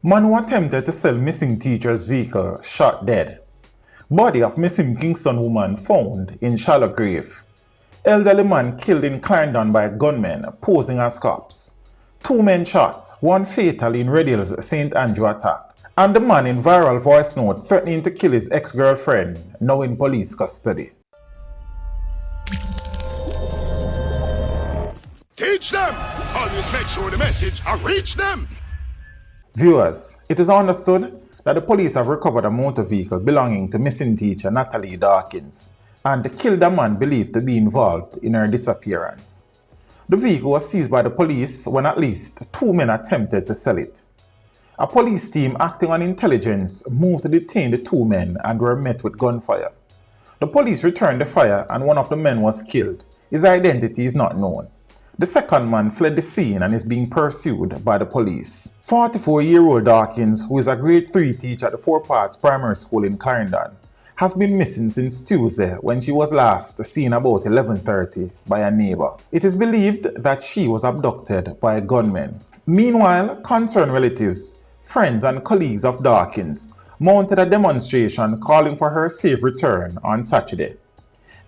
Man who attempted to sell missing teacher's vehicle shot dead. Body of missing Kingston woman found in shallow grave. Elderly man killed in Clarendon by gunmen posing as cops. 2 men shot, one fatally in Redhill's St. Andrew attack. And the man in viral voice note threatening to kill his ex-girlfriend, now in police custody. Teach them! Always make sure the message reach them! Viewers, it is understood that the police have recovered a motor vehicle belonging to missing teacher Natalie Dawkins and killed a man believed to be involved in her disappearance. The vehicle was seized by the police when at least 2 men attempted to sell it. A police team acting on intelligence moved to detain the 2 men and were met with gunfire. The police returned the fire and one of the men was killed. His identity is not known. The second man fled the scene and is being pursued by the police. 44-year-old Dawkins, who is a grade 3 teacher at the Four Parts Primary School in Clarendon, has been missing since Tuesday when she was last seen about 11:30 by a neighbor. It is believed that she was abducted by a gunman. Meanwhile, concerned relatives, friends and colleagues of Dawkins mounted a demonstration calling for her safe return on Saturday.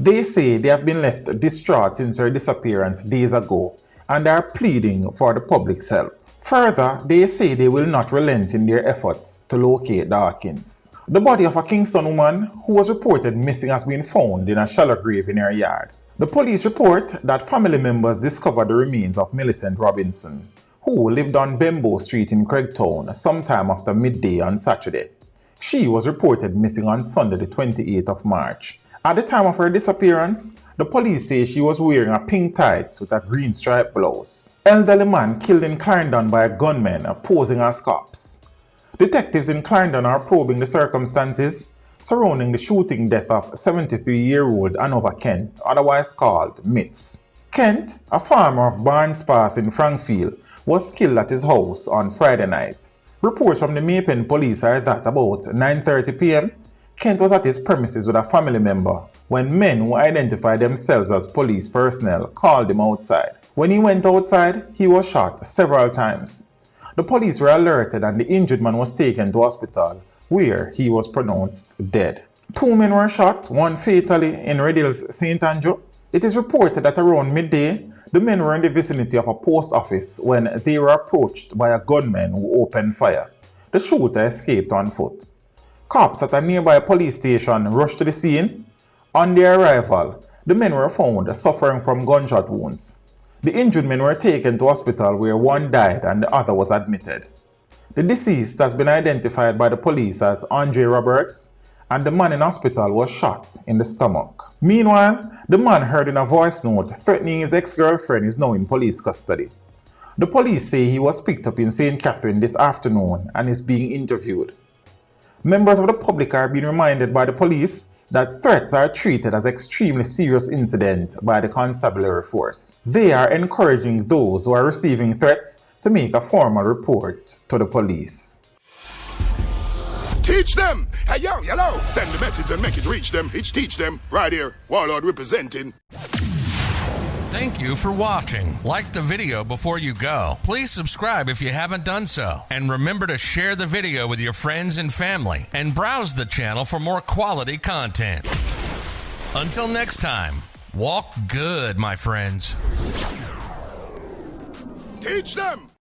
They say they have been left distraught since her disappearance days ago and are pleading for the public's help. Further, they say they will not relent in their efforts to locate Dawkins. The body of a Kingston woman who was reported missing has been found in a shallow grave in her yard. The police report that family members discovered the remains of Millicent Robinson, who lived on Bembo Street in Craigtown sometime after midday on Saturday. She was reported missing on Sunday the 28th of March. At the time of her disappearance, the police say she was wearing a pink tights with a green striped blouse. Elderly man killed in Clarendon by a gunman posing as cops. Detectives in Clarendon are probing the circumstances surrounding the shooting death of 73-year-old Anova Kent, otherwise called Mitz. Kent, a farmer of Barnes Pass in Frankfield, was killed at his house on Friday night. Reports from the Maypen police are that about 9:30 p.m., Kent was at his premises with a family member when men who identified themselves as police personnel called him outside. When he went outside, he was shot several times. The police were alerted and the injured man was taken to hospital, where he was pronounced dead. 2 men were shot, one fatally in Redhill's St. Andrew. It is reported that around midday, the men were in the vicinity of a post office when they were approached by a gunman who opened fire. The shooter escaped on foot. Cops at a nearby police station rushed to the scene. On their arrival, the men were found suffering from gunshot wounds. The injured men were taken to hospital where one died and the other was admitted. The deceased has been identified by the police as Andre Roberts, and the man in hospital was shot in the stomach. Meanwhile, the man heard in a voice note threatening his ex-girlfriend is now in police custody. The police say he was picked up in St. Catherine this afternoon and is being interviewed. Members of the public are being reminded by the police that threats are treated as extremely serious incident by the constabulary force. They are encouraging those who are receiving threats to make a formal report to the police. Teach them! Hey yo, hello! Send the message and make it reach them. It's teach them. Right here, Warlord representing. Thank you for watching. Like the video before you go. Please subscribe if you haven't done so. And remember to share the video with your friends and family. And browse the channel for more quality content. Until next time, walk good, my friends. Teach them!